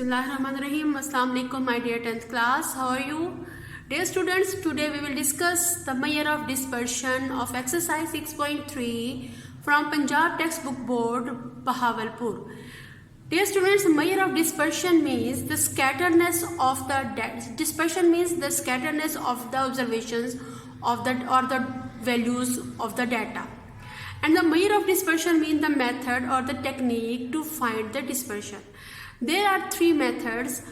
Bismillahirrahmanirrahim. Assalamu alaikum, my dear 10th class. How are you? Dear students, today we will discuss the measure of dispersion of exercise 6.3 from Punjab Textbook Board, Bahawalpur. Dear students, measure of dispersion means the scatteredness of the observations of the values of the data. And the measure of dispersion means the method or the technique to find the dispersion. There are three methods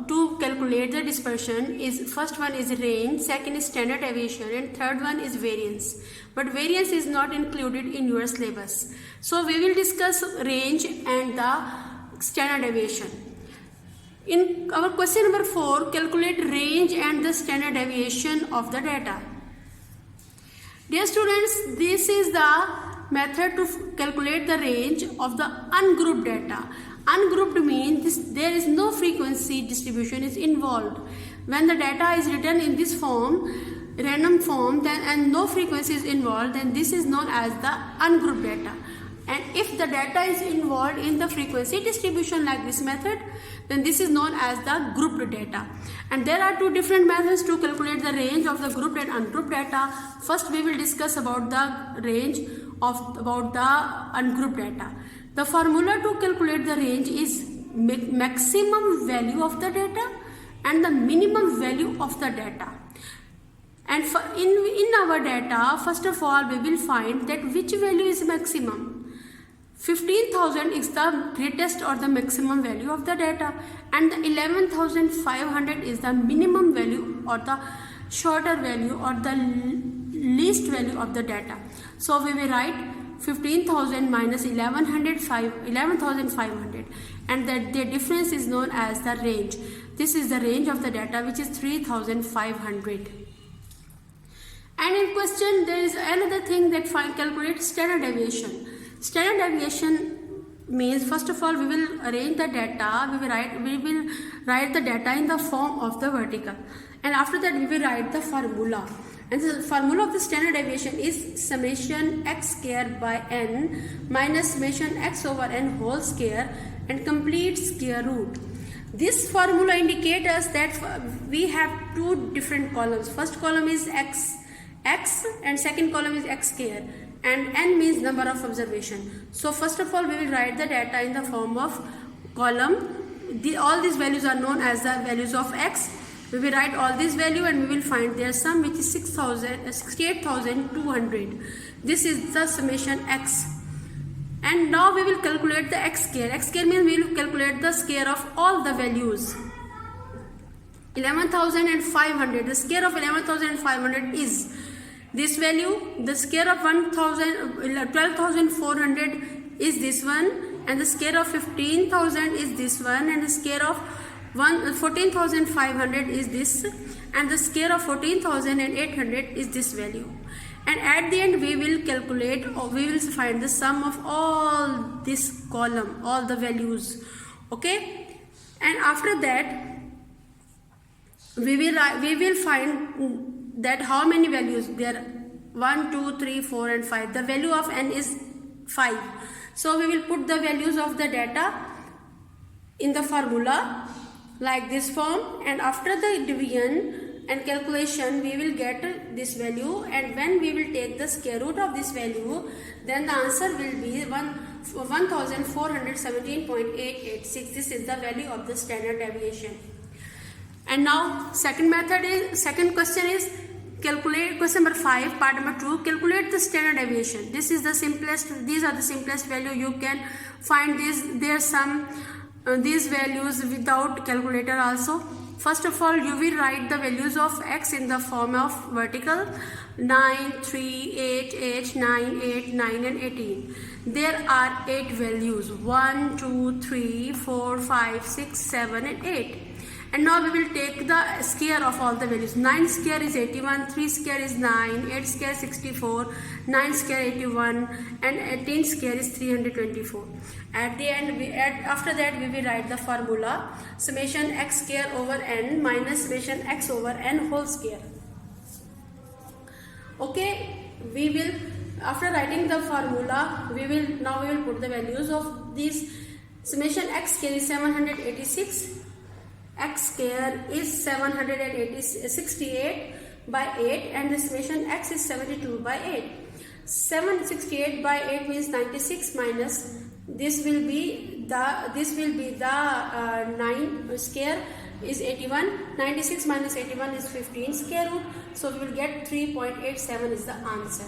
to calculate the dispersion. First one is range, second is standard deviation, and third one is variance. But variance is not included in your syllabus. So we will discuss range and the standard deviation. In our question number 4, calculate range and the standard deviation of the data. Dear students, this is the method to calculate the range of the ungrouped data. Ungrouped means there is no frequency distribution is involved. When the data is written in this form, random form, and no frequency is involved, then this is known as the ungrouped data. And if the data is involved in the frequency distribution like this method, then this is known as the grouped data. And there are two different methods to calculate the range of the grouped and ungrouped data. First, we will discuss about the range about the ungrouped data. The formula to calculate the range is maximum value of the data and the minimum value of the data. And in our data, first of all, we will find that which value is maximum. 15,000 is the greatest or the maximum value of the data, and the 11,500 is the minimum value or the shorter value or the least value of the data. So we will write 15,000 minus 11,500, and that the difference is known as the range. This is the range of the data, which is 3,500. And in question, there is another thing that calculates standard deviation. Standard deviation means, first of all, we will arrange the data. We will write the data in the form of the vertical, and after that we will write the formula. And the formula of the standard deviation is summation x square by n minus summation x over n whole square and complete square root. This formula indicates us that we have two different columns. First column is x and second column is x square, and n means number of observation. So first of all, we will write the data in the form of column. All these values are known as the values of x. We will write all these values and we will find their sum, which is 68,200. This is the summation x. And now we will calculate the x square. X square means we will calculate the square of all the values. 11,500. The square of 11,500 is this value. The square of 12,400 is this one, and the square of 15,000 is this one, and the square of 14,500 is this, and the square of 14,800 is this value. And at the end we will calculate, or we will find the sum of all this column, all the values. Okay, and after that we will find that how many values there. 1, 2, 3, 4 and 5. The value of n is 5. So we will put the values of the data in the formula like this form, and after the division and calculation we will get this value, and when we will take the square root of this value, then the answer will be 1417.886. This is the value of the standard deviation. And now second question is calculate, question number 5, part number 2, calculate the standard deviation. These are the simplest value. You can find these values without calculator also. First of all, you will write the values of x in the form of vertical: 9, 3, 8, 8, 9, 8, 9 and 18. There are 8 values: 1, 2, 3, 4, 5, 6, 7 and 8. And now we will take the square of all the values. 9 square is 81, 3 square is 9, 8 square 64, 9 square 81, and 18 square is 324. At the end, after that we will write the formula: summation x square over n minus summation x over n whole square. Okay, we will, after writing the formula, we will put the values of these summation x square is 786, x square is 768 by 8, and the summation x is 72 by 8. 768 by 8 means 96 minus this will be the 9 square is 81. 96 minus 81 is 15 square root. So we will get 3.87 is the answer.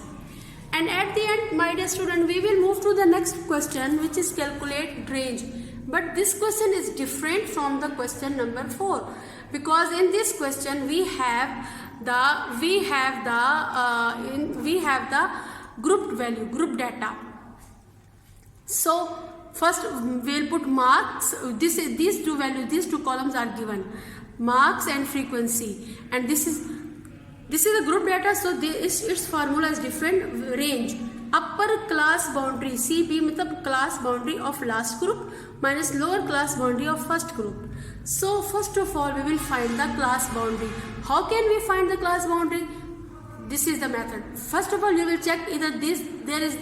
And at the end, my dear student, we will move to the next question, which is calculate range. But this question is different from the question number 4, because in this question we have the grouped value, group data. So first we'll put marks. These two values, these two columns are given, marks and frequency, and this is a group data. So its formula is different. Range, upper class boundary, CB मतलब class boundary of last group minus lower class boundary of first group. So first of all we will find the class boundary. How can we find the class boundary? This is the method. First of all you will check either there is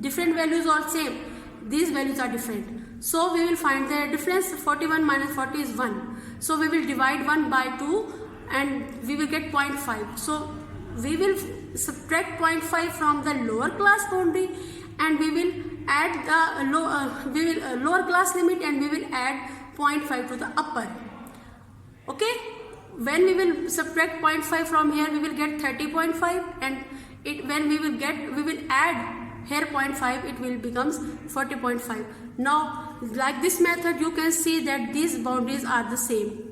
different values or same. These values are different. So we will find the difference. 41 minus 40 is 1. So we will divide 1 by 2 and we will get 0.5. So we will subtract 0.5 from the lower class boundary and we will add the lower class limit, and we will add 0.5 to the upper. Okay? When we will subtract 0.5 from here, we will get 30.5, and when we will add here 0.5, it will becomes 40.5. Now like this method you can see that these boundaries are the same.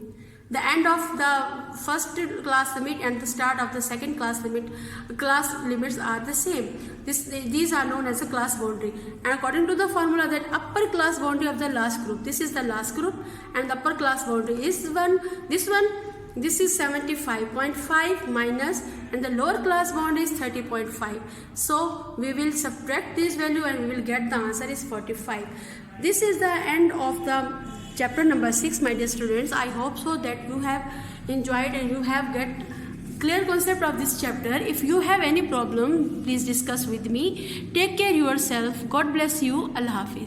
The end of the first class limit and the start of the second class limits are the same. These are known as a class boundary, and according to the formula that upper class boundary of the last group, this is the last group, and the upper class boundary is this is 75.5 minus, and the lower class boundary is 30.5. So we will subtract this value and we will get the answer is 45. This is the end of the chapter number 6, my dear students. I hope so that you have enjoyed and you have get clear concept of this chapter. If you have any problem, please discuss with me. Take care yourself. God bless you. Allah Hafiz.